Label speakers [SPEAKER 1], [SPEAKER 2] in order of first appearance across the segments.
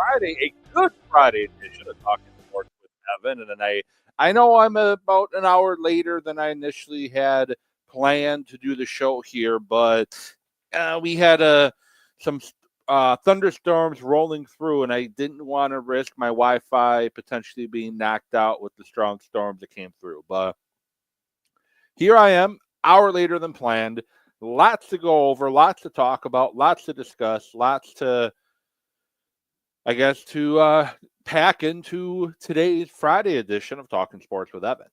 [SPEAKER 1] Friday, a good Friday edition of Talking Sports with Evan. And then I know I'm about an hour later than I initially had planned to do the show here, but we had some thunderstorms rolling through, and I didn't want to risk my Wi-Fi potentially being knocked out with the strong storms that came through. But here I am, hour later than planned. Lots to go over, lots to talk about, lots to discuss, lots to, I guess, to pack into today's Friday edition of Talking Sports with Evan.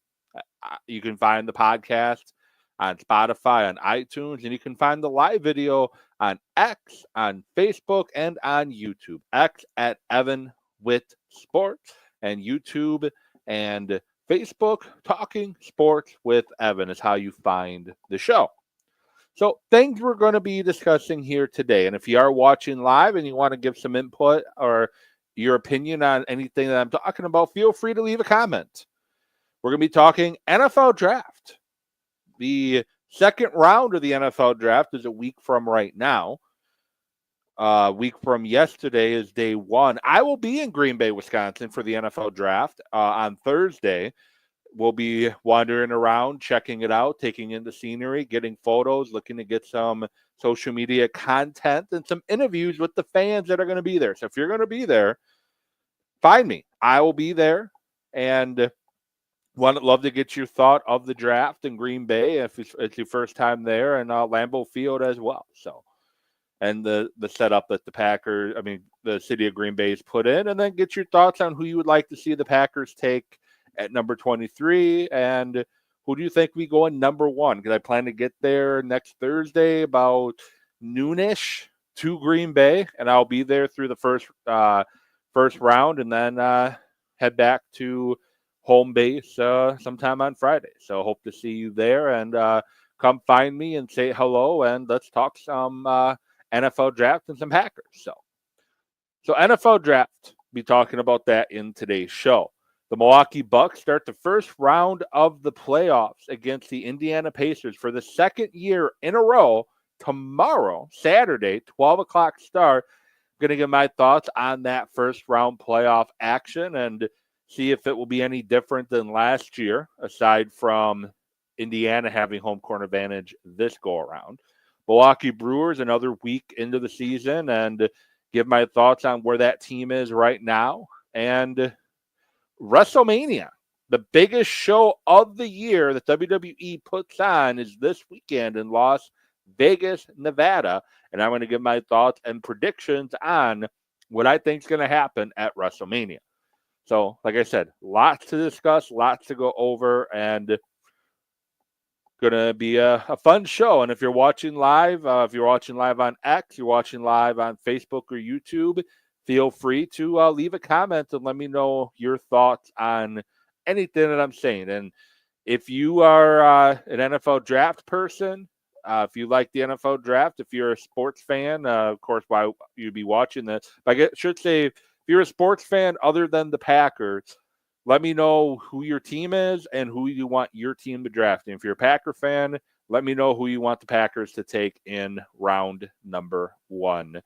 [SPEAKER 1] You can find the podcast on Spotify, on iTunes, and you can find the live video on X, on Facebook, and on YouTube. X at Evan Witt Sports, and YouTube and Facebook, Talking Sports with Evan is how you find the show. So things we're going to be discussing here today. And if you are watching live and you want to give some input or your opinion on anything that I'm talking about, feel free to leave a comment. We're going to be talking NFL draft. The second round of the NFL draft is a week from right now. A week from yesterday is day one. I will be in Green Bay, Wisconsin for the NFL draft on Thursday. We'll be wandering around, checking it out, taking in the scenery, getting photos, looking to get some social media content and some interviews with the fans that are going to be there. So if you're going to be there, find me. I will be there, and would love to get your thought of the draft in Green Bay if it's your first time there, and Lambeau Field as well. So, and the setup that the city of Green Bay has put in, and then get your thoughts on who you would like to see the Packers take at number 23, and who do you think we go in number one? Because I plan to get there next Thursday about noonish to Green Bay, and I'll be there through the first round, and then head back to home base sometime on Friday. So hope to see you there, and come find me and say hello, and let's talk some NFL draft and some Packers. So NFL draft, be talking about that in today's show. The Milwaukee Bucks start the first round of the playoffs against the Indiana Pacers for the second year in a row tomorrow, Saturday, 12 o'clock start. I'm going to give my thoughts on that first round playoff action and see if it will be any different than last year, aside from Indiana having home court advantage this go-around. Milwaukee Brewers, another week into the season, and give my thoughts on where that team is right now. And WrestleMania, the biggest show of the year that WWE puts on, is this weekend in Las Vegas, Nevada. And I'm going to give my thoughts and predictions on what I think is going to happen at WrestleMania. So, like I said, lots to discuss, lots to go over, and going to be a fun show. And if you're watching live, on X, you're watching live on Facebook or YouTube, feel free to leave a comment and let me know your thoughts on anything that I'm saying. And if you are an NFL draft person, if you like the NFL draft, if you're a sports fan, of course, why you'd be watching this. But I should say, if you're a sports fan other than the Packers, let me know who your team is and who you want your team to draft. And if you're a Packer fan, let me know who you want the Packers to take in round number one.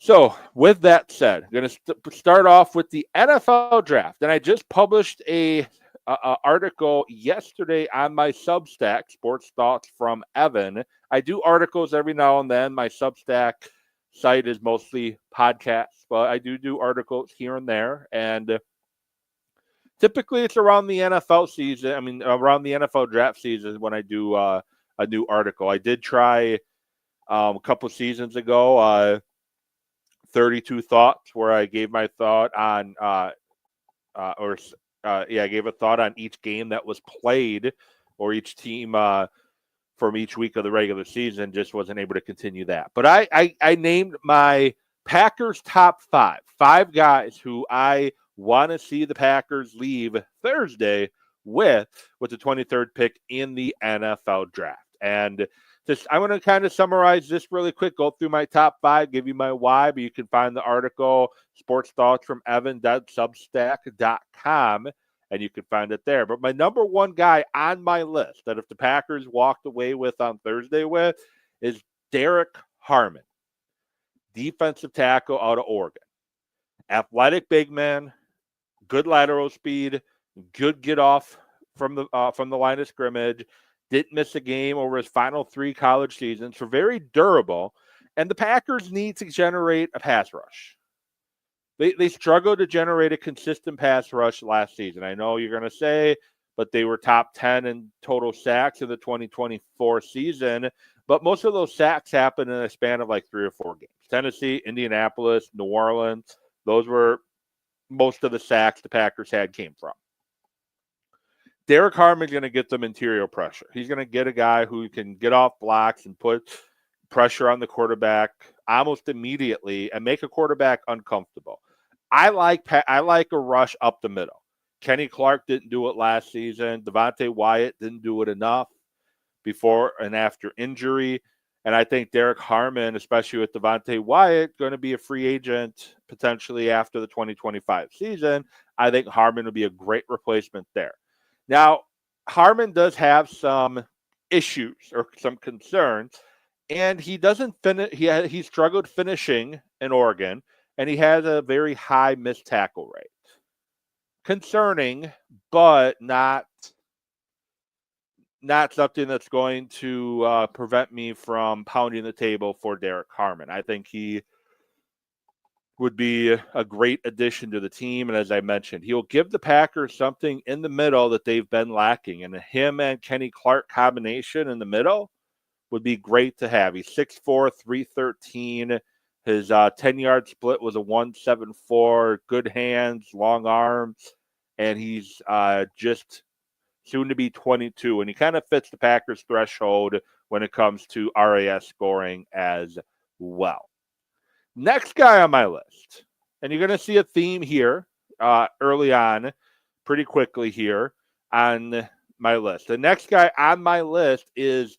[SPEAKER 1] So, with that said, I'm going to start off with the NFL draft. And I just published a article yesterday on my Substack, Sports Thoughts from Evan. I do articles every now and then. My Substack site is mostly podcasts, but I do articles here and there. And typically it's around the NFL season. Around the NFL draft season when I do a new article. I did try a couple seasons ago, 32 Thoughts, where I gave my thought on I gave a thought on each game that was played or each team from each week of the regular season. Just wasn't able to continue that. But I named my Packers top five guys who I want to see the Packers leave Thursday with the 23rd pick in the NFL draft. And I'm going to kind of summarize this really quick, go through my top five, give you my why, but you can find the article, Sports Thoughts from Evan.substack.com, and you can find it there. But my number one guy on my list that if the Packers walked away with on Thursday with is Derek Harmon, defensive tackle out of Oregon. Athletic big man, good lateral speed, good get off from the line of scrimmage. Didn't miss a game over his final 3 college seasons. So very durable. And the Packers need to generate a pass rush. They struggled to generate a consistent pass rush last season. I know you're going to say, but they were top 10 in total sacks in the 2024 season. But most of those sacks happened in a span of like 3 or 4 games. Tennessee, Indianapolis, New Orleans, those were most of the sacks the Packers had came from. Derek Harmon's going to get them interior pressure. He's going to get a guy who can get off blocks and put pressure on the quarterback almost immediately and make a quarterback uncomfortable. I like a rush up the middle. Kenny Clark didn't do it last season. Devontae Wyatt didn't do it enough before and after injury. And I think Derek Harmon, especially with Devontae Wyatt, going to be a free agent potentially after the 2025 season. I think Harmon would be a great replacement there. Now, Harmon does have some issues or some concerns, and he doesn't finish. He struggled finishing in Oregon, and he has a very high missed tackle rate. Concerning, but not something that's going to prevent me from pounding the table for Derek Harmon. I think he would be a great addition to the team. And as I mentioned, he'll give the Packers something in the middle that they've been lacking. And him and Kenny Clark combination in the middle would be great to have. He's 6'4", 313. His 10-yard split was a 1.74. Good hands, long arms. And he's just soon to be 22. And he kind of fits the Packers threshold when it comes to RAS scoring as well. Next guy on my list, and you're going to see a theme here early on, pretty quickly here on my list. The next guy on my list is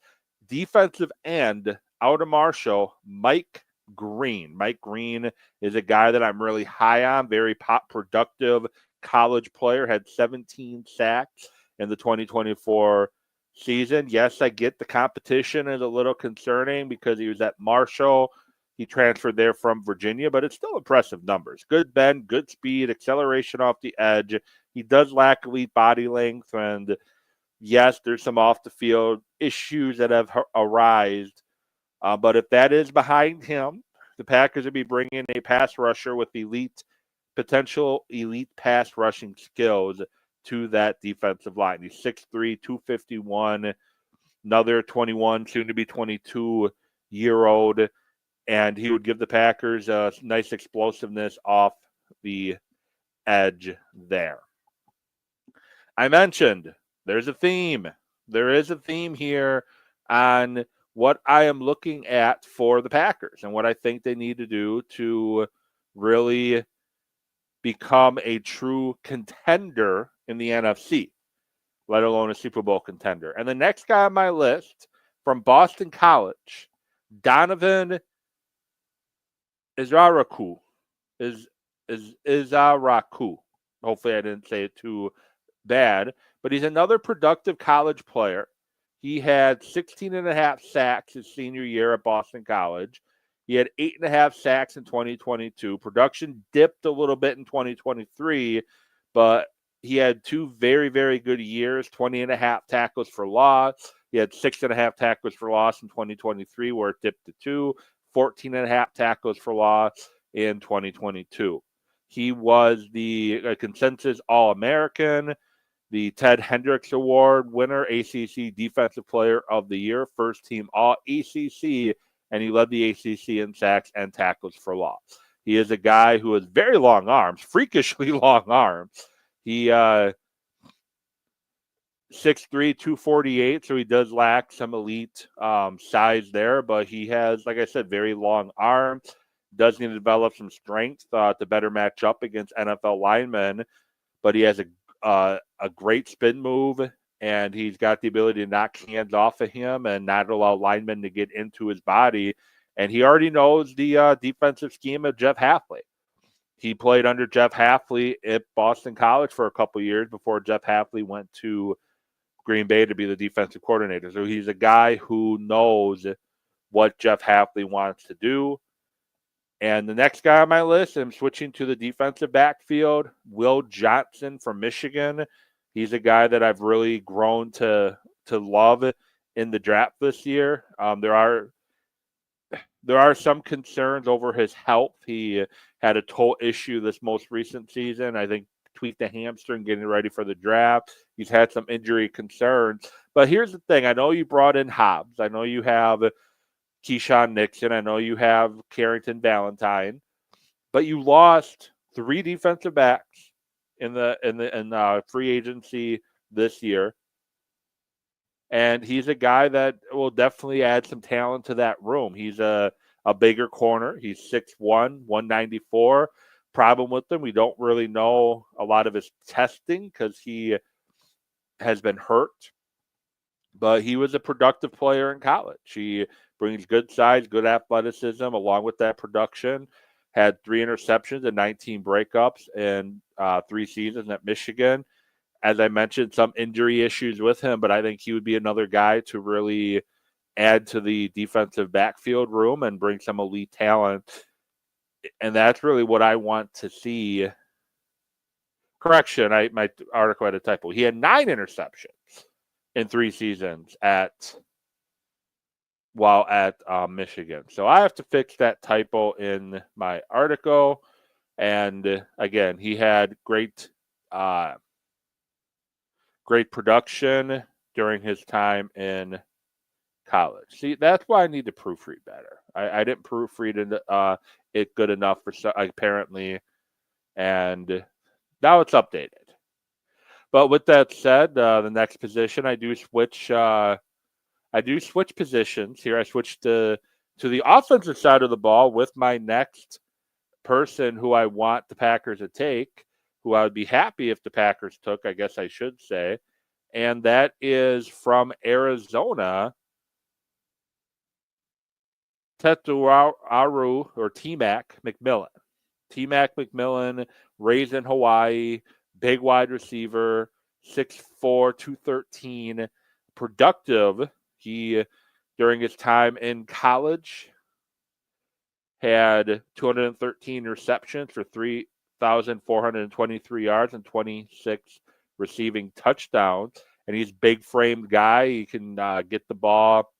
[SPEAKER 1] defensive end out of Marshall, Mike Green. Mike Green is a guy that I'm really high on, very productive college player, had 17 sacks in the 2024 season. Yes, I get the competition is a little concerning because he was at Marshall. He transferred there from Virginia, but it's still impressive numbers. Good bend, good speed, acceleration off the edge. He does lack elite body length, and yes, there's some off-the-field issues that have arisen. But if that is behind him, the Packers will be bringing a pass rusher with potential elite pass rushing skills to that defensive line. He's 6'3", 251, another 21, soon to be 22-year-old. And he would give the Packers a nice explosiveness off the edge there. I mentioned there's a theme. There is a theme here on what I am looking at for the Packers and what I think they need to do to really become a true contender in the NFC, let alone a Super Bowl contender. And the next guy on my list from Boston College, Donovan Izaraku. Izaraku. Hopefully I didn't say it too bad. But he's another productive college player. He had 16 and a half sacks his senior year at Boston College. He had 8.5 sacks in 2022. Production dipped a little bit in 2023, but he had 2 very, very good years, 20 and a half tackles for loss. He had 6.5 tackles for loss in 2023, where it dipped to 2. 14 and a half tackles for loss in 2022. He was the consensus All-American, the Ted Hendricks Award winner, ACC Defensive Player of the Year, first team All-ACC, and he led the ACC in sacks and tackles for loss. He is a guy who has very long arms, freakishly long arms. He 6'3", 248, so he does lack some elite size there, but he has, like I said, very long arms, does need to develop some strength to better match up against NFL linemen, but he has a great spin move, and he's got the ability to knock hands off of him and not allow linemen to get into his body, and he already knows the defensive scheme of Jeff Hafley. He played under Jeff Hafley at Boston College for a couple years before Jeff Hafley went to Green Bay to be the defensive coordinator. So he's a guy who knows what Jeff Hafley wants to do. And the next guy on my list, I'm switching to the defensive backfield, Will Johnson from Michigan. He's a guy that I've really grown to love in the draft this year. There are some concerns over his health. He had a toe issue this most recent season. I think tweaked the hamstring getting ready for the draft. He's had some injury concerns. But here's the thing. I know you brought in Hobbs. I know you have Keyshawn Nixon. I know you have Carrington Valentine. But you lost 3 defensive backs in free agency this year. And he's a guy that will definitely add some talent to that room. He's a bigger corner. He's 6'1", 194. Problem with him, we don't really know a lot of his testing because he has been hurt. But he was a productive player in college. He brings good size, good athleticism along with that production. Had 3 interceptions and 19 breakups in 3 seasons at Michigan. As I mentioned, some injury issues with him, but I think he would be another guy to really add to the defensive backfield room and bring some elite talent. And that's really what I want to see. Correction, my article had a typo. He had 9 interceptions in 3 seasons while at Michigan. So I have to fix that typo in my article. And again, he had great production during his time in college. See, that's why I need to proofread better. I didn't proofread it good enough for apparently, and now it's updated. But with that said, the next position I do switch. Positions here. I switch to the offensive side of the ball with my next person who I want the Packers to take, who I would be happy if the Packers took, I guess I should say, and that is from Arizona, Tetsuaru or T-Mac McMillan. T-Mac McMillan, raised in Hawaii, big wide receiver, 6'4", 213, productive. He, during his time in college, had 213 receptions for 3,423 yards and 26 receiving touchdowns. And he's a big-framed guy. He can get the ball,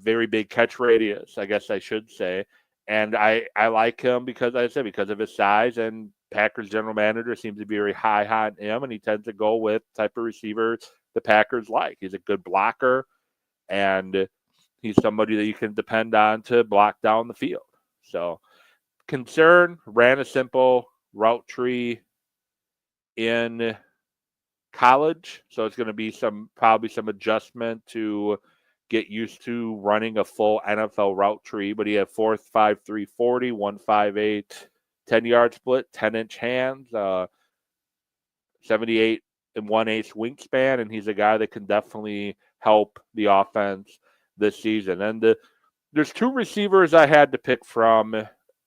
[SPEAKER 1] very big catch radius, I guess I should say. And I like him because of his size, and Packers general manager seems to be very high on him, and he tends to go with type of receivers the Packers like. He's a good blocker, and he's somebody that you can depend on to block down the field. So, concern, ran a simple route tree in college, so it's going to be probably some adjustment to get used to running a full NFL route tree. But he had 4.53 40, 1.58 10-yard split, 10-inch hands, 78 and 1/8 wingspan, and he's a guy that can definitely help the offense this season. And there's 2 receivers I had to pick from,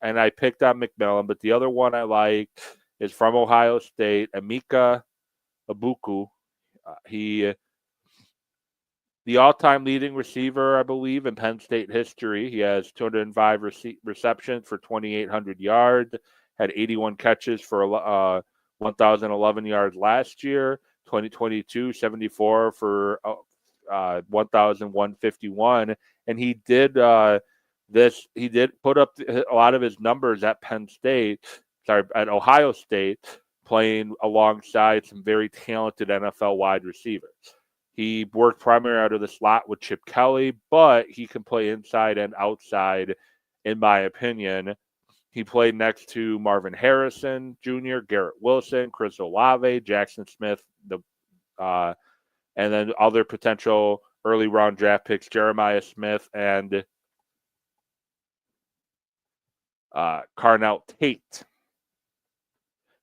[SPEAKER 1] and I picked on McMillan, but the other one I liked is from Ohio State, Emeka Egbuka. The all-time leading receiver, I believe, in Penn State history. He has 205 receptions for 2,800 yards, had 81 catches for 1,011 yards last year. 2022, 74 for 1,151. And he did he did put up a lot of his numbers at at Ohio State, playing alongside some very talented NFL wide receivers. He worked primarily out of the slot with Chip Kelly, but he can play inside and outside, in my opinion. He played next to Marvin Harrison Jr., Garrett Wilson, Chris Olave, Jackson Smith, and then other potential early round draft picks, Jeremiah Smith and Carnell Tate.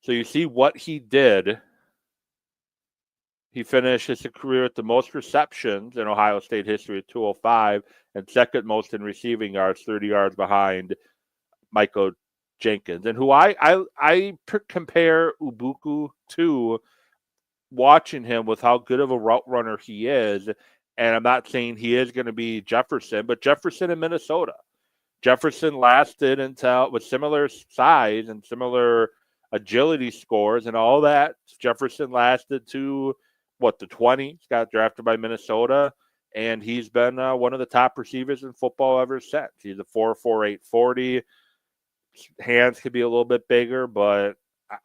[SPEAKER 1] So you see what he did. He finished his career with the most receptions in Ohio State history at 205 and second most in receiving yards, 30 yards behind Michael Jenkins. And who I compare Egbuka to, watching him with how good of a route runner he is. And I'm not saying he is going to be Jefferson, but Jefferson in Minnesota. Jefferson lasted until, with similar size and similar agility scores and all that, Jefferson lasted to, the 20s, got drafted by Minnesota, and he's been one of the top receivers in football ever since. He's a 4.48 40. Hands could be a little bit bigger, but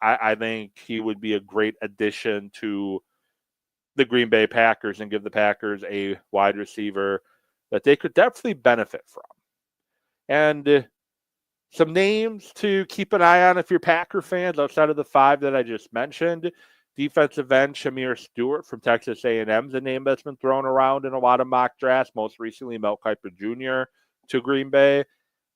[SPEAKER 1] I think he would be a great addition to the Green Bay Packers and give the Packers a wide receiver that they could definitely benefit from. And some names to keep an eye on if you're Packer fans outside of the 5 that I just mentioned. Defensive end Shamir Stewart from Texas A&M is a name that's been thrown around in a lot of mock drafts, most recently Mel Kiper Jr. to Green Bay.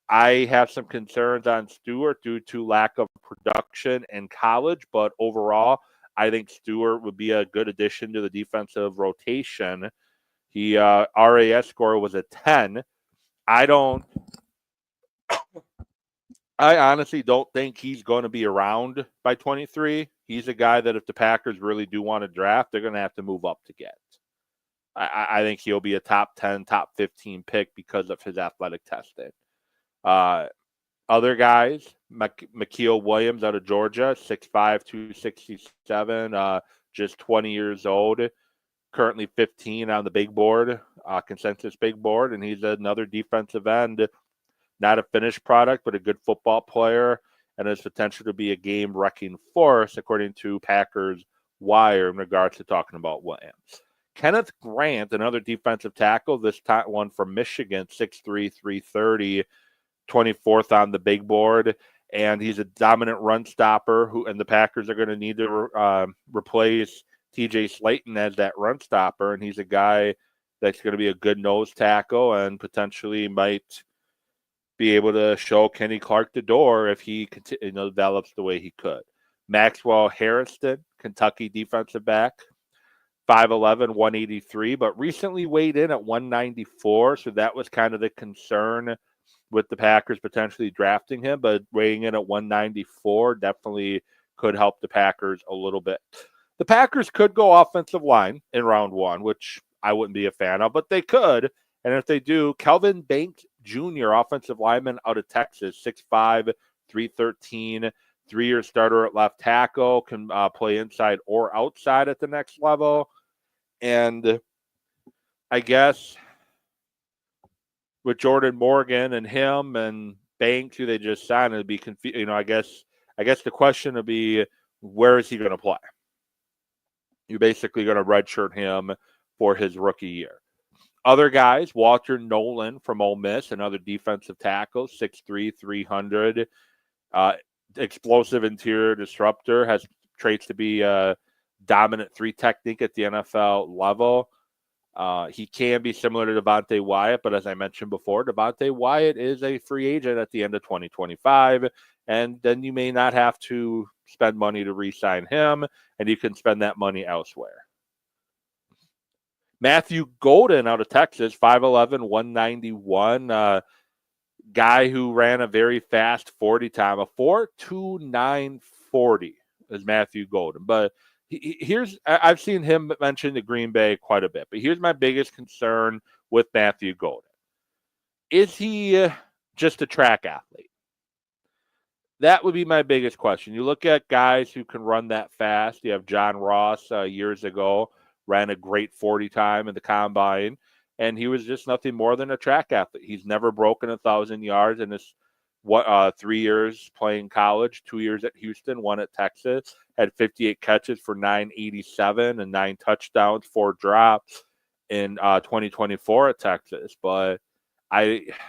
[SPEAKER 1] I have some concerns on Stewart due to lack of production in college, but overall, I think Stewart would be a good addition to the defensive rotation. He RAS score was a 10. I honestly don't think he's going to be around by 23. He's a guy that if the Packers really do want to draft, they're going to have to move up to get. I think he'll be a top 10, top 15 pick because of his athletic testing. Other guys, Makeel Williams out of Georgia, 6'5", 267, just 20 years old, currently 15 on the big board, consensus big board, and he's another defensive end, not a finished product, but a good football player, and has potential to be a game-wrecking force, according to Packers Wire, in regards to talking about Williams. Kenneth Grant, another defensive tackle, this time one from Michigan, 6'3", 330, 24th on the big board, and he's a dominant run stopper and the Packers are going to need to replace TJ Slayton as that run stopper, and he's a guy that's going to be a good nose tackle and potentially might be able to show Kenny Clark the door if he develops the way he could. Maxwell Harrison, Kentucky defensive back, 5'11", 183, but recently weighed in at 194, so that was kind of the concern with the Packers potentially drafting him, but weighing in at 194 definitely could help the Packers a little bit. The Packers could go offensive line in round 1, which I wouldn't be a fan of, but they could. And if they do, Kelvin Banks Jr., offensive lineman out of Texas, 6'5", 313, 3-year starter at left tackle, can play inside or outside at the next level. And I guess with Jordan Morgan and him and Banks, who they just signed, it'd be confusing. I guess the question would be, where is he going to play? You're basically going to redshirt him for his rookie year. Other guys, Walter Nolan from Ole Miss, another defensive tackle, 6'3", 300, explosive interior disruptor, has traits to be a dominant 3 technique at the NFL level. He can be similar to Devontae Wyatt, but as I mentioned before, Devontae Wyatt is a free agent at the end of 2025, and then you may not have to spend money to re-sign him, and you can spend that money elsewhere. Matthew Golden out of Texas, 5'11", 191, guy who ran a very fast 40 time, a 4.29 40 is Matthew Golden. But I've seen him mention the Green Bay quite a bit, but here's my biggest concern with Matthew Golden. Is he just a track athlete? That would be my biggest question. You look at guys who can run that fast. You have John Ross years ago, ran a great 40 time in the combine, and he was just nothing more than a track athlete. He's never broken 1,000 yards in his 3 years playing college, 2 years at Houston, 1 at Texas, had 58 catches for 987 and 9 touchdowns, 4 drops in 2024 at Texas. But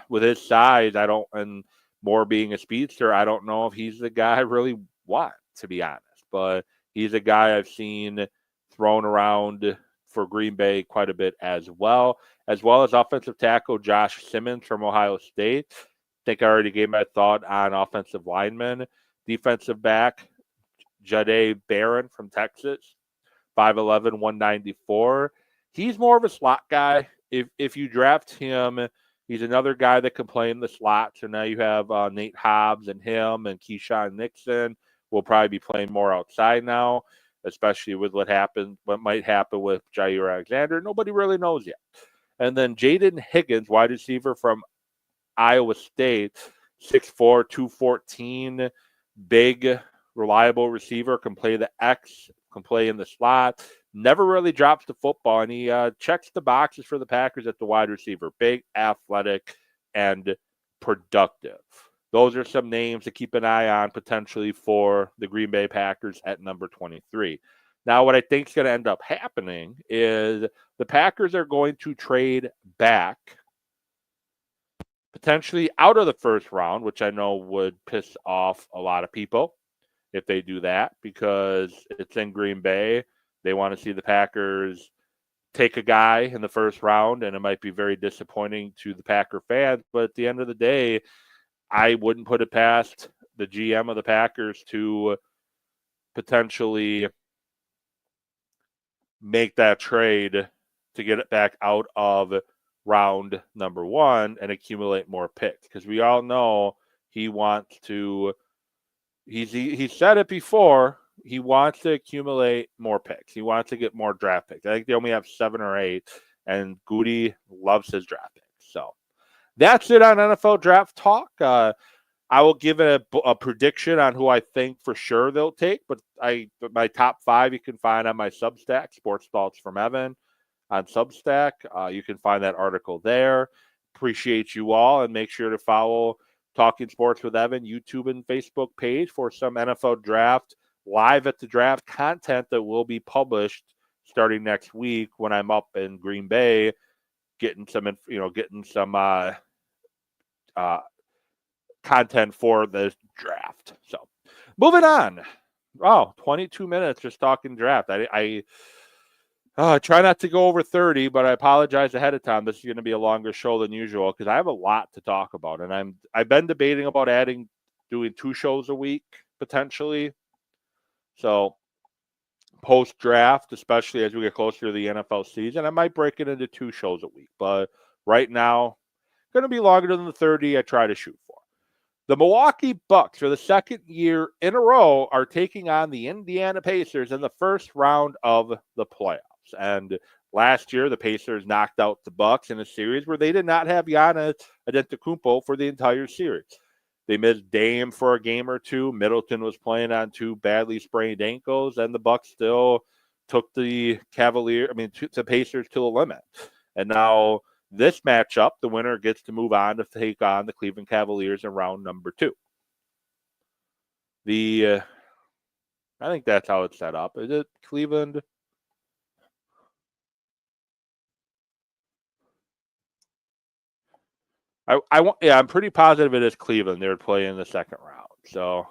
[SPEAKER 1] with his size, and more being a speedster, I don't know if he's the guy I really want, to be honest. But he's a guy I've seen thrown around for Green Bay quite a bit as well as offensive tackle Josh Simmons from Ohio State. I think I already gave my thought on offensive lineman. Defensive back Jahdae Barron from Texas, 5'11", 194. He's more of a slot guy. If you draft him, he's another guy that can play in the slot. So now you have Nate Hobbs and him and Keyshawn Nixon will probably be playing more outside now, especially with what might happen with Jair Alexander. Nobody really knows yet. And then Jaden Higgins, wide receiver from Iowa State. 6'4", 214, big, reliable receiver, can play the X, can play in the slot, never really drops the football, and he checks the boxes for the Packers at the wide receiver. Big, athletic, and productive. Those are some names to keep an eye on potentially for the Green Bay Packers at number 23. Now, what I think is going to end up happening is the Packers are going to trade back potentially out of the first round, which I know would piss off a lot of people if they do that because it's in Green Bay. They want to see the Packers take a guy in the first round, and it might be very disappointing to the Packer fans. But at the end of the day, I wouldn't put it past the GM of the Packers to potentially make that trade to get it back out of round number 1 and accumulate more picks. Because we all know he wants to, he said it before, he wants to accumulate more picks. He wants to get more draft picks. I think they only have 7 or 8, and Goody loves his draft picks. So that's it on NFL Draft Talk. I will give a prediction on who I think for sure they'll take, but my top 5 you can find on my Substack, Sports Thoughts from Evan on Substack. You can find that article there. Appreciate you all, and make sure to follow Talking Sports with Evan YouTube and Facebook page for some NFL Draft live at the draft content that will be published starting next week when I'm up in Green Bay, getting some content for the draft. So moving on. 22 minutes just talking draft. I try not to go over 30, but I apologize ahead of time. This is going to be a longer show than usual because I have a lot to talk about, and I've been debating about doing 2 shows a week potentially. So post draft, especially as we get closer to the NFL season, I might break it into 2 shows a week. But right now, going to be longer than the 30 I try to shoot for. The Milwaukee Bucks, for the second year in a row, are taking on the Indiana Pacers in the first round of the playoffs. And last year, the Pacers knocked out the Bucks in a series where they did not have Giannis Antetokounmpo for the entire series. They missed Dame for a game or 2. Middleton was playing on 2 badly sprained ankles, and the Bucks still took the Pacers to the limit. And now this matchup, the winner gets to move on to take on the Cleveland Cavaliers in round number 2. I think that's how it's set up. Is it Cleveland? I'm pretty positive it is Cleveland. They're playing in the second round. So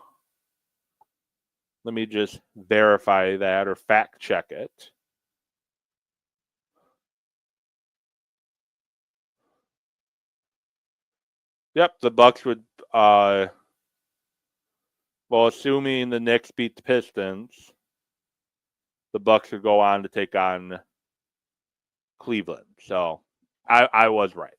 [SPEAKER 1] let me just verify that or fact check it. Yep, the Bucks would assuming the Knicks beat the Pistons, the Bucks would go on to take on Cleveland. So I was right.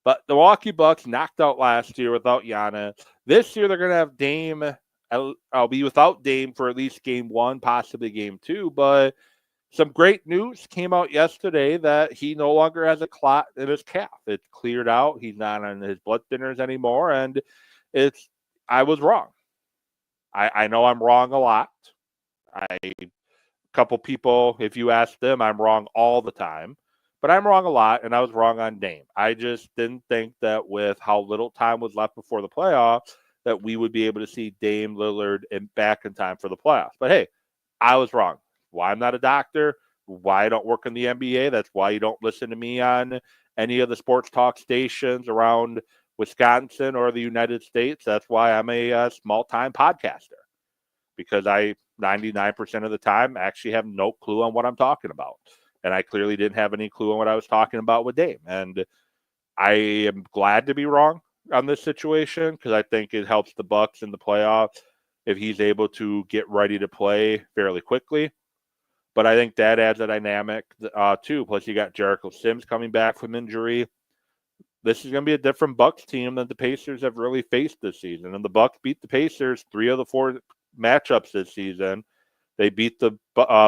[SPEAKER 1] But the Milwaukee Bucks knocked out last year without Giannis. This year they're going to have Dame. I'll be without Dame for at least game 1, possibly game 2. But some great news came out yesterday that he no longer has a clot in his calf. It's cleared out. He's not on his blood thinners anymore. And I was wrong. I know I'm wrong a lot. A couple people, if you ask them, I'm wrong all the time. But I'm wrong a lot, and I was wrong on Dame. I just didn't think that with how little time was left before the playoffs that we would be able to see Dame Lillard back in time for the playoffs. But, hey, I was wrong. Why I'm not a doctor, why I don't work in the NBA, that's why you don't listen to me on any of the sports talk stations around Wisconsin or the United States. That's why I'm a small-time podcaster, because I 99% of the time actually have no clue on what I'm talking about. And I clearly didn't have any clue on what I was talking about with Dame. And I am glad to be wrong on this situation because I think it helps the Bucks in the playoffs if he's able to get ready to play fairly quickly. But I think that adds a dynamic too. Plus, you got Jericho Sims coming back from injury. This is going to be a different Bucks team than the Pacers have really faced this season. And the Bucks beat the Pacers 3 of the 4 matchups this season. They beat the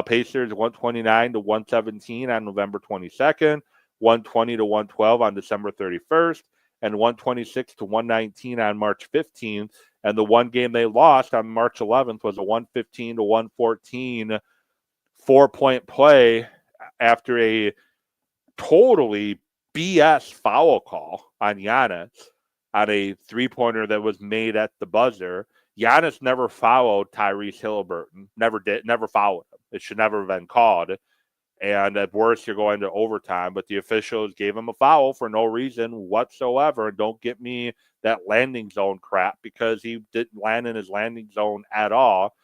[SPEAKER 1] Pacers 129-117 on November 22nd, 120-112 on December 31st, and 126-119 on March 15th. And the one game they lost on March 11th was a 115-114 4-point play after a totally BS foul call on Giannis on a three-pointer that was made at the buzzer. Giannis never fouled Tyrese Haliburton. Never fouled him. It should never have been called. And at worst, you're going to overtime. But the officials gave him a foul for no reason whatsoever. And don't get me that landing zone crap, because he didn't land in his landing zone at all.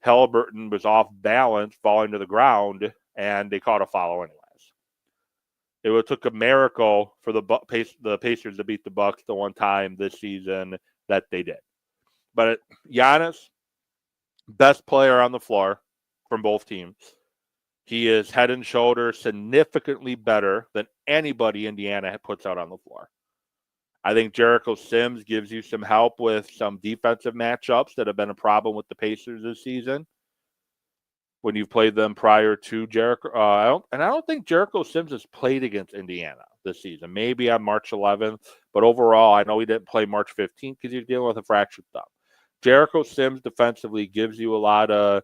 [SPEAKER 1] Haliburton was off balance, falling to the ground, and they called a foul anyways. It took a miracle for the Pacers to beat the Bucks the one time this season that they did. But Giannis, best player on the floor from both teams. He is head and shoulders significantly better than anybody Indiana puts out on the floor. I think Jericho Sims gives you some help with some defensive matchups that have been a problem with the Pacers this season when you've played them prior to Jericho. I don't think Jericho Sims has played against Indiana this season. Maybe on March 11th, but overall, I know he didn't play March 15th because he's dealing with a fractured thumb. Jericho Sims defensively gives you a lot of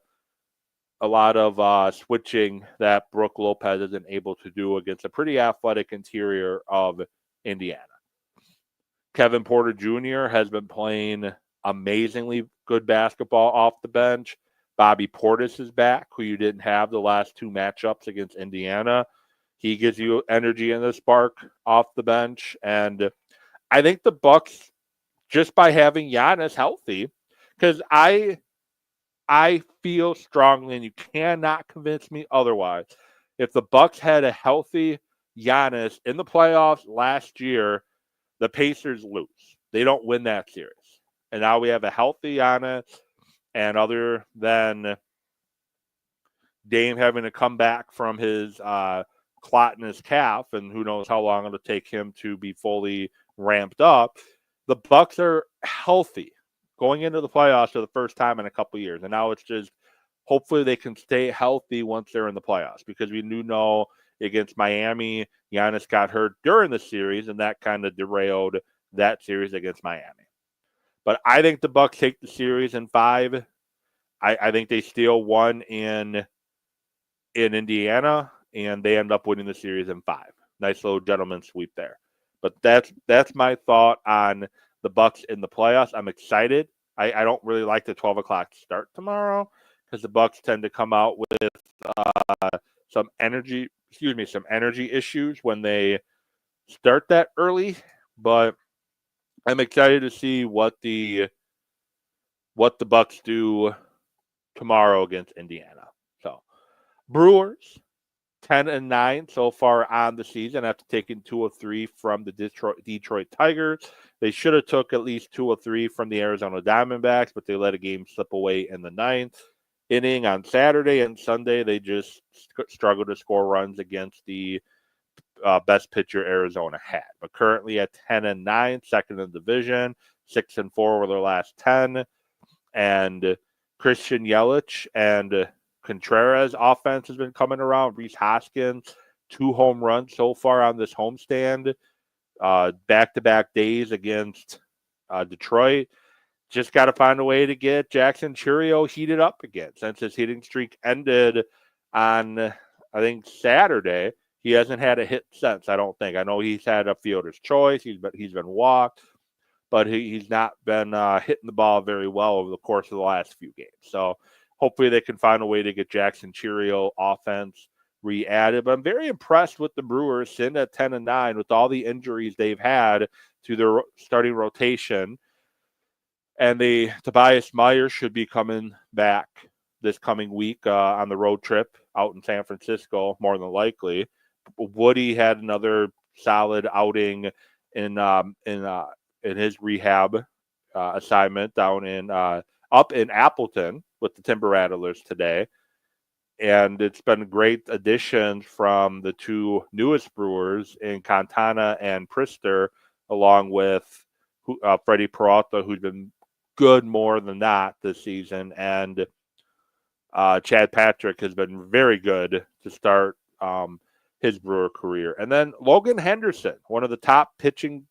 [SPEAKER 1] switching that Brook Lopez isn't able to do against a pretty athletic interior of Indiana. Kevin Porter Jr. has been playing amazingly good basketball off the bench. Bobby Portis is back, who you didn't have the last two matchups against Indiana. He gives you energy and the spark off the bench. And I think the Bucks, just by having Giannis healthy, because I feel strongly, and you cannot convince me otherwise, if the Bucks had a healthy Giannis in the playoffs last year, the Pacers lose. They don't win that series. And now we have a healthy Giannis, and other than Dame having to come back from his clot in his calf, and who knows how long it'll take him to be fully ramped up, the Bucks are healthy going into the playoffs for the first time in a couple years. And now it's just hopefully they can stay healthy once they're in the playoffs, because we do know against Miami, Giannis got hurt during the series, and that kind of derailed that series against Miami. But I think the Bucks take the series in 5. I think they steal one in Indiana, and they end up winning the series in 5. Nice little gentleman sweep there. But that's my thought on the Bucks in the playoffs. I'm excited. I don't really like the 12 o'clock start tomorrow, because the Bucks tend to come out with some energy issues when they start that early. But I'm excited to see what the Bucks do tomorrow against Indiana. So Brewers 10-9 so far on the season after taking 2 of 3 from the Detroit Tigers. They should have took at least 2 of 3 from the Arizona Diamondbacks, but they let a game slip away in the 9th inning on Saturday, and Sunday they just struggled to score runs against the best pitcher Arizona had. But currently at 10-9, second in the division, 6-4 over their last 10, and Christian Yelich and Contreras offense has been coming around. Rhys Hoskins, 2 home runs so far on this homestand. Back-to-back days against Detroit. Just got to find a way to get Jackson Chourio heated up again. Since his hitting streak ended on, I think, Saturday, he hasn't had a hit since, I don't think. I know he's had a fielder's choice. He's been walked, but he's not been hitting the ball very well over the course of the last few games. So hopefully they can find a way to get Jackson Chourio offense re-added. But I'm very impressed with the Brewers sitting at 10-9 with all the injuries they've had to their starting rotation. And Tobias Myers should be coming back this coming week on the road trip out in San Francisco, more than likely. Woody had another solid outing in his rehab assignment down in up in Appleton with the Timber Rattlers today. And it's been great additions from the 2 newest Brewers in Quintana and Priester, along with Freddie Peralta, who's been good more than that this season. And Chad Patrick has been very good to start his Brewer career. And then Logan Henderson, one of the top pitching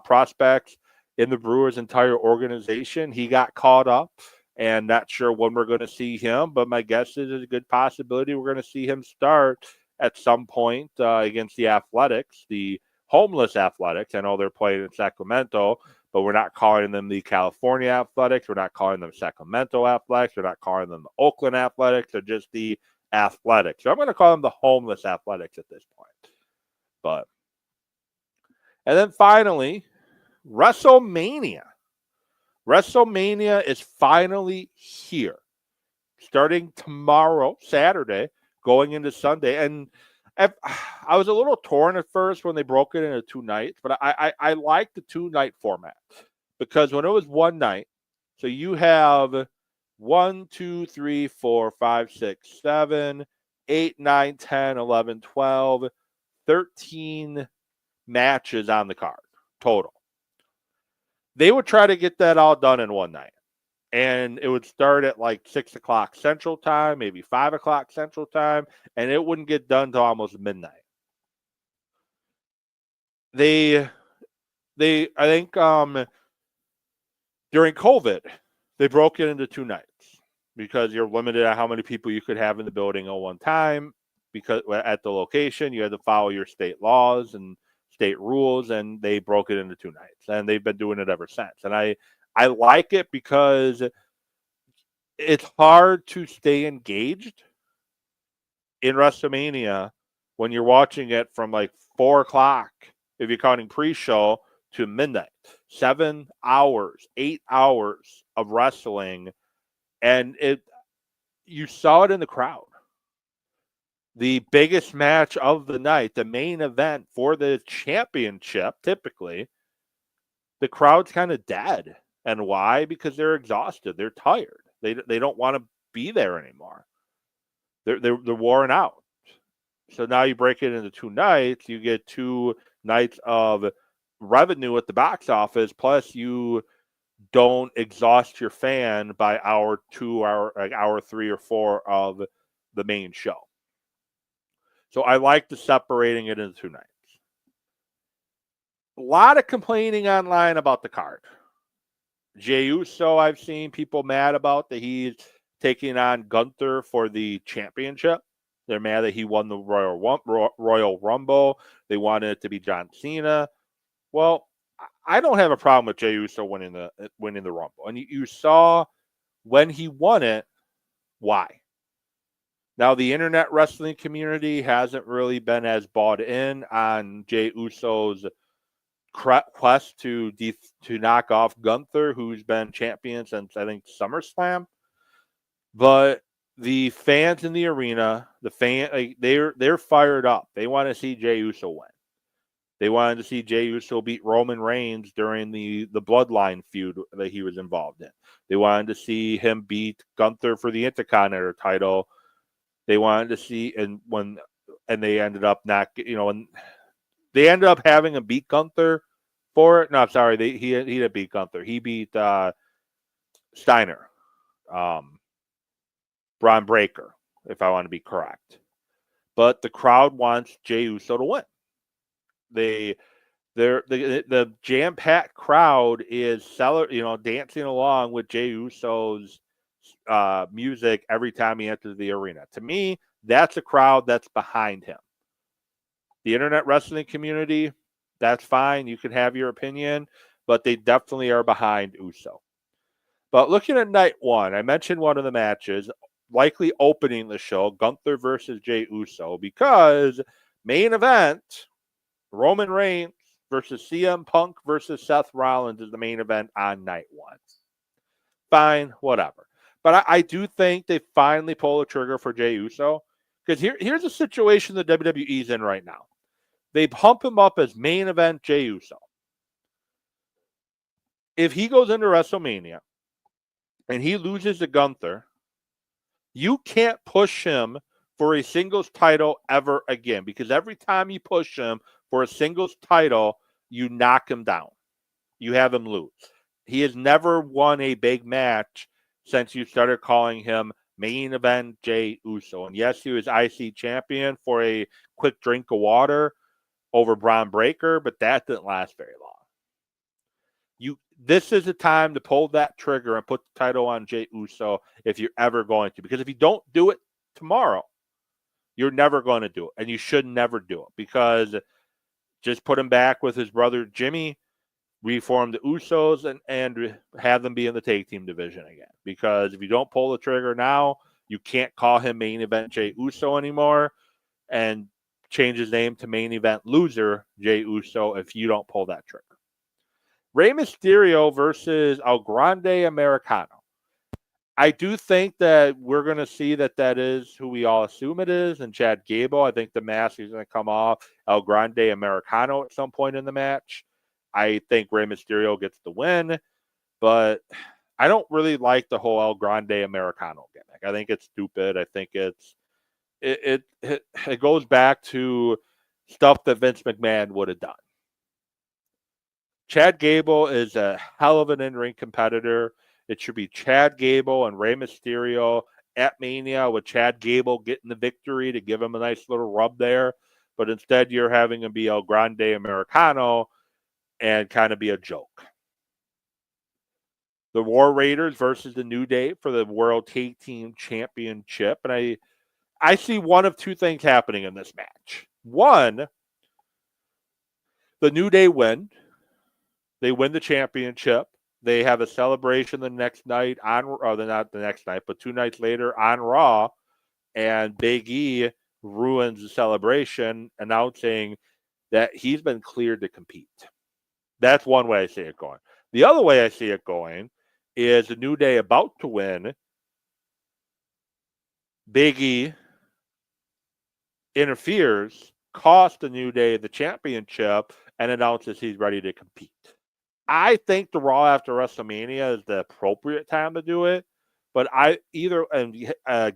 [SPEAKER 1] prospects in the Brewers' entire organization. He got caught up, and not sure when we're going to see him, but my guess is there's a good possibility we're going to see him start at some point against the Athletics, the homeless Athletics. I know they're playing in Sacramento, but we're not calling them the California Athletics. We're not calling them Sacramento Athletics. We're not calling them the Oakland Athletics. They're just the Athletics. So I'm going to call them the homeless Athletics at this point. And then finally, WrestleMania. WrestleMania is finally here, starting tomorrow, Saturday, going into Sunday. And I was a little torn at first when they broke it into 2 nights, but I like the 2-night format because when it was 1 night, so you have 1, 2, 3, 4, 5, 6, 7, 8, 9, 10, 11, 12, 13 matches on the card total. They would try to get that all done in 1 night. And it would start at like 6 o'clock Central Time, maybe 5 o'clock Central Time, and it wouldn't get done till almost midnight. I think during COVID, they broke it into 2 nights because you're limited on how many people you could have in the building at one time. Because at the location, you had to follow your state laws and state rules, and they broke it into 2 nights, and they've been doing it ever since. And I like it because it's hard to stay engaged in WrestleMania when you're watching it from like 4 o'clock, if you're counting pre-show, to midnight. 7 hours, 8 hours of wrestling, and you saw it in the crowd. The biggest match of the night, the main event for the championship, typically, the crowd's kind of dead. And why? Because they're exhausted. They're tired. They don't want to be there anymore. They're worn out. So now you break it into 2 nights. You get 2 nights of revenue at the box office, plus you don't exhaust your fan by hour 3 or 4 of the main show. So I like the separating it into 2 nights. A lot of complaining online about the card. Jey Uso, I've seen people mad about that he's taking on Gunther for the championship. They're mad that he won the Royal Rumble. They wanted it to be John Cena. Well, I don't have a problem with Jey Uso winning the Rumble. And you saw when he won it, why. Now, the internet wrestling community hasn't really been as bought in on Jey Uso's quest to knock off Gunther, who's been champion since, I think, SummerSlam. But the fans in the arena, they're fired up. They want to see Jey Uso win. They wanted to see Jey Uso beat Roman Reigns during the Bloodline feud that he was involved in. They wanted to see him beat Gunther for the Intercontinental title. They wanted to see, and they ended up not, and they ended up having him beat Gunther for it. No, sorry, he didn't beat Gunther. He beat Steiner, Braun Breaker, if I want to be correct. But the crowd wants Jey Uso to win. The jam-packed crowd is dancing along with Jey Uso's music every time he enters the arena. To me, that's a crowd that's behind him. The internet wrestling community, that's fine. You can have your opinion, but they definitely are behind Uso. But looking at night 1, I mentioned one of the matches, likely opening the show, Gunther versus Jey Uso, because main event, Roman Reigns versus CM Punk versus Seth Rollins is the main event on night 1. Fine, whatever. But I do think they finally pull the trigger for Jey Uso, because here's a situation that WWE's in right now. They pump him up as main event Jey Uso. If he goes into WrestleMania and he loses to Gunther, you can't push him for a singles title ever again, because every time you push him for a singles title, you knock him down. You have him lose. He has never won a big match since you started calling him main event Jey Uso. And yes, he was IC champion for a quick drink of water over Braun Breaker, but that didn't last very long. This is the time to pull that trigger and put the title on Jey Uso if you're ever going to. Because if you don't do it tomorrow, you're never going to do it. And you should never do it. Because just put him back with his brother Jimmy, reform the Usos, and have them be in the tag team division again. Because if you don't pull the trigger now, you can't call him main event Jey Uso anymore and change his name to main event loser Jey Uso if you don't pull that trigger. Rey Mysterio versus El Grande Americano. I do think that we're going to see that is who we all assume it is, and Chad Gable. I think the mask is going to come off El Grande Americano at some point in the match. I think Rey Mysterio gets the win, but I don't really like the whole El Grande Americano gimmick. I think it's stupid. I think it goes back to stuff that Vince McMahon would have done. Chad Gable is a hell of an in-ring competitor. It should be Chad Gable and Rey Mysterio at Mania with Chad Gable getting the victory to give him a nice little rub there. But instead, you're having him be El Grande Americano and kind of be a joke. The War Raiders versus the New Day for the World Tag Team Championship. And I see one of two things happening in this match. One, the New Day win. They win the championship. They have a celebration the next night not the next night, but 2 nights later on Raw. And Big E ruins the celebration, announcing that he's been cleared to compete. That's one way I see it going. The other way I see it going is the New Day about to win. Big E interferes, costs the New Day the championship, and announces he's ready to compete. I think the Raw after WrestleMania is the appropriate time to do it, but I either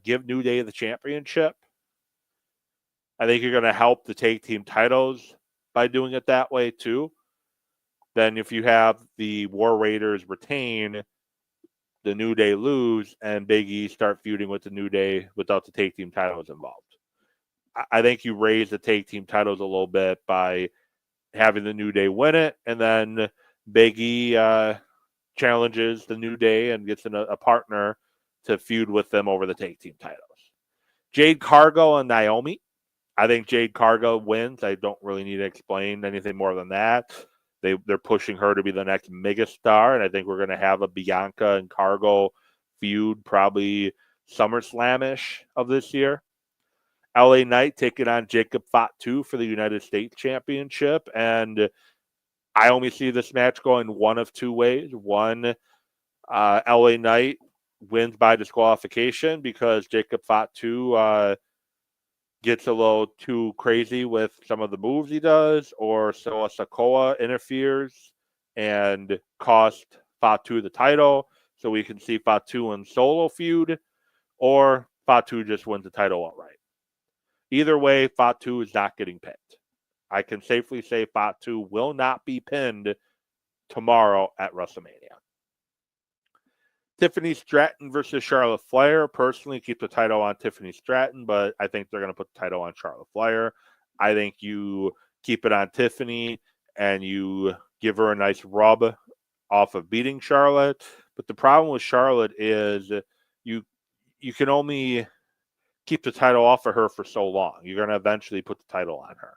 [SPEAKER 1] give New Day the championship. I think you're going to help the tag team titles by doing it that way too. Then if you have the War Raiders retain, the New Day lose, and Big E start feuding with the New Day without the tag team titles involved. I think you raise the tag team titles a little bit by having the New Day win it, and then Big E challenges the New Day and gets a partner to feud with them over the tag team titles. Jade Cargill and Naomi. I think Jade Cargill wins. I don't really need to explain anything more than that. They're pushing her to be the next megastar, and I think we're going to have a Bianca and Cargill feud probably SummerSlam-ish of this year. LA Knight taking on Jacob Fatu for the United States Championship, and I only see this match going one of two ways. One, LA Knight wins by disqualification because Jacob Fatu gets a little too crazy with some of the moves he does, or Solo Sikoa interferes and cost Fatu the title, so we can see Fatu and Solo feud, or Fatu just wins the title outright. Either way, Fatu is not getting pinned. I can safely say Fatu will not be pinned tomorrow at WrestleMania. Tiffany Stratton versus Charlotte Flair. Personally, keep the title on Tiffany Stratton, but I think they're going to put the title on Charlotte Flair. I think you keep it on Tiffany and you give her a nice rub off of beating Charlotte. But the problem with Charlotte is you can only keep the title off of her for so long. You're going to eventually put the title on her.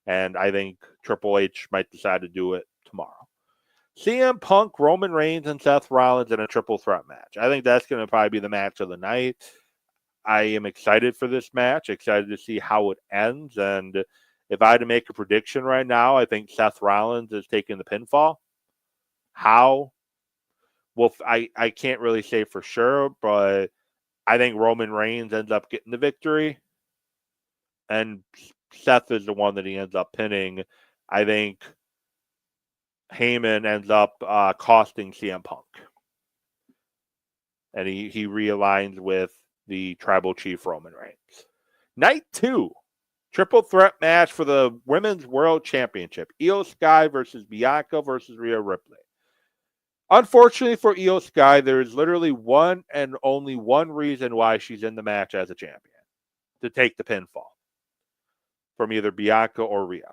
[SPEAKER 1] And I think Triple H might decide to do it tomorrow. CM Punk, Roman Reigns, and Seth Rollins in a triple threat match. I think that's going to probably be the match of the night. I am excited for this match, excited to see how it ends. And if I had to make a prediction right now, I think Seth Rollins is taking the pinfall. How? Well, I can't really say for sure, but I think Roman Reigns ends up getting the victory. And Seth is the one that he ends up pinning. I think Heyman ends up costing CM Punk. And he realigns with the Tribal Chief Roman Reigns. Night 2, triple threat match for the Women's World Championship. Io Sky versus Bianca versus Rhea Ripley. Unfortunately for Io Sky, there is literally one and only one reason why she's in the match as a champion. To take the pinfall from either Bianca or Rhea.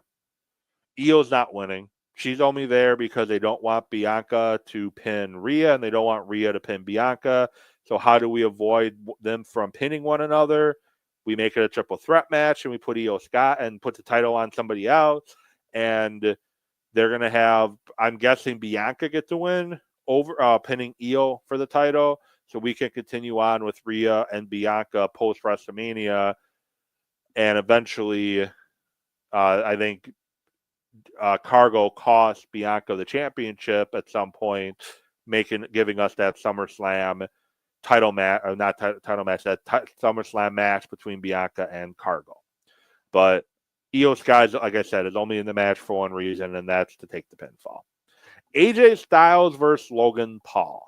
[SPEAKER 1] Io's not winning. She's only there because they don't want Bianca to pin Rhea and they don't want Rhea to pin Bianca. So how do we avoid them from pinning one another? We make it a triple threat match and we put Io Scott and put the title on somebody else. And they're going to have, I'm guessing, Bianca get the win over pinning Io for the title. So we can continue on with Rhea and Bianca post WrestleMania. And eventually, I think Cargo cost Bianca the championship at some point, giving us that SummerSlam title match, or not title match, that SummerSlam match between Bianca and Cargo. But Io Sky, like I said, is only in the match for one reason, and that's to take the pinfall. AJ Styles versus Logan Paul.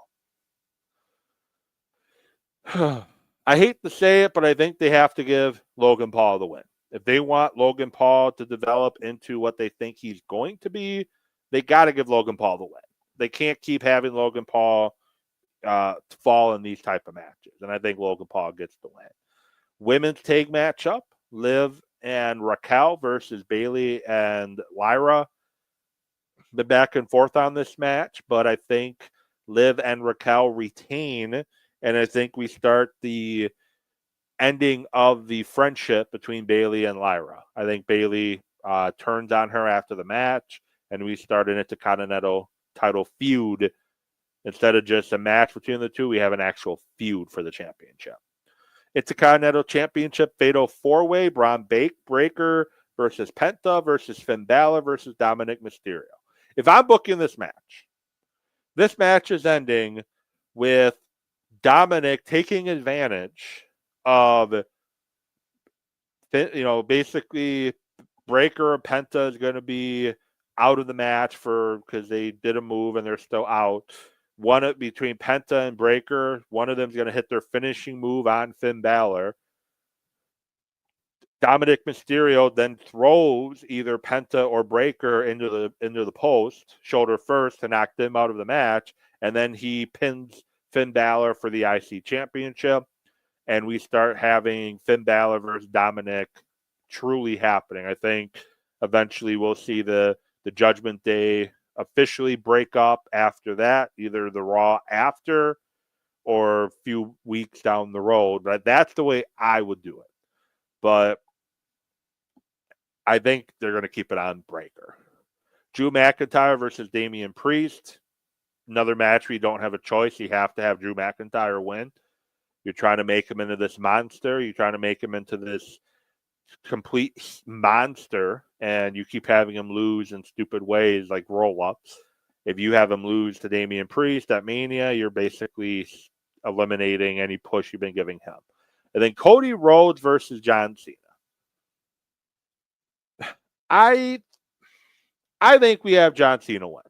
[SPEAKER 1] I hate to say it, but I think they have to give Logan Paul the win. If they want Logan Paul to develop into what they think he's going to be, they got to give Logan Paul the win. They can't keep having Logan Paul fall in these type of matches. And I think Logan Paul gets the win. Women's tag matchup, Liv and Raquel versus Bayley and Lyra. Been back and forth on this match, but I think Liv and Raquel retain, and I think we start the ending of the friendship between Bayley and Lyra. I think Bayley turns on her after the match, and we start an Intercontinental title feud. Instead of just a match between the two, we have an actual feud for the championship. It's a Continental Championship Fatal 4-Way, Braun Breaker versus Penta versus Finn Balor versus Dominic Mysterio. If I'm booking this match is ending with Dominic taking advantage of, basically Breaker and Penta is going to be out of the match because they did a move and they're still out. Between Penta and Breaker, one of them is going to hit their finishing move on Finn Balor. Dominic Mysterio then throws either Penta or Breaker into the post, shoulder first, to knock them out of the match, and then he pins Finn Balor for the IC Championship, and we start having Finn Balor versus Dominic truly happening. I think eventually we'll see the Judgment Day officially break up after that, either the Raw after or a few weeks down the road. But that's the way I would do it. But I think they're going to keep it on Breaker. Drew McIntyre versus Damian Priest. Another match where you don't have a choice. You have to have Drew McIntyre win. You're trying to make him into this monster. You're trying to make him into this complete monster, and you keep having him lose in stupid ways like roll-ups. If you have him lose to Damian Priest at Mania, you're basically eliminating any push you've been giving him. And then Cody Rhodes versus John Cena. I think we have John Cena win.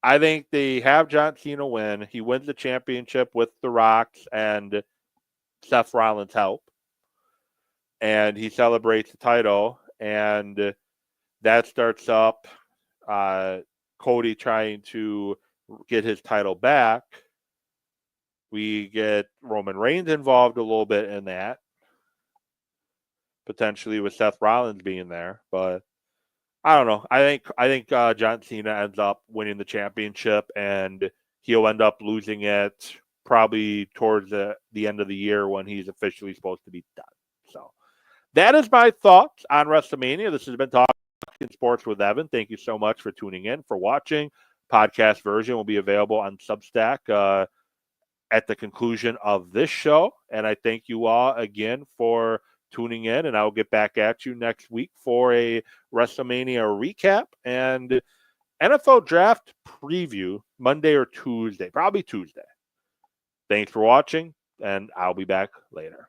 [SPEAKER 1] I think they have John Cena win. He wins the championship with The Rock's and Seth Rollins' help. And he celebrates the title, and that starts up Cody trying to get his title back. We get Roman Reigns involved a little bit in that, potentially with Seth Rollins being there. But I don't know. I think John Cena ends up winning the championship, and he'll end up losing it probably towards the end of the year when he's officially supposed to be done. So that is my thoughts on WrestleMania. This has been Talking Sports with Evan. Thank you so much for tuning in, for watching. Podcast version will be available on Substack at the conclusion of this show. And I thank you all again for tuning in, and I'll get back at you next week for a WrestleMania recap and NFL draft preview Monday or Tuesday, probably Tuesday. Thanks for watching, and I'll be back later.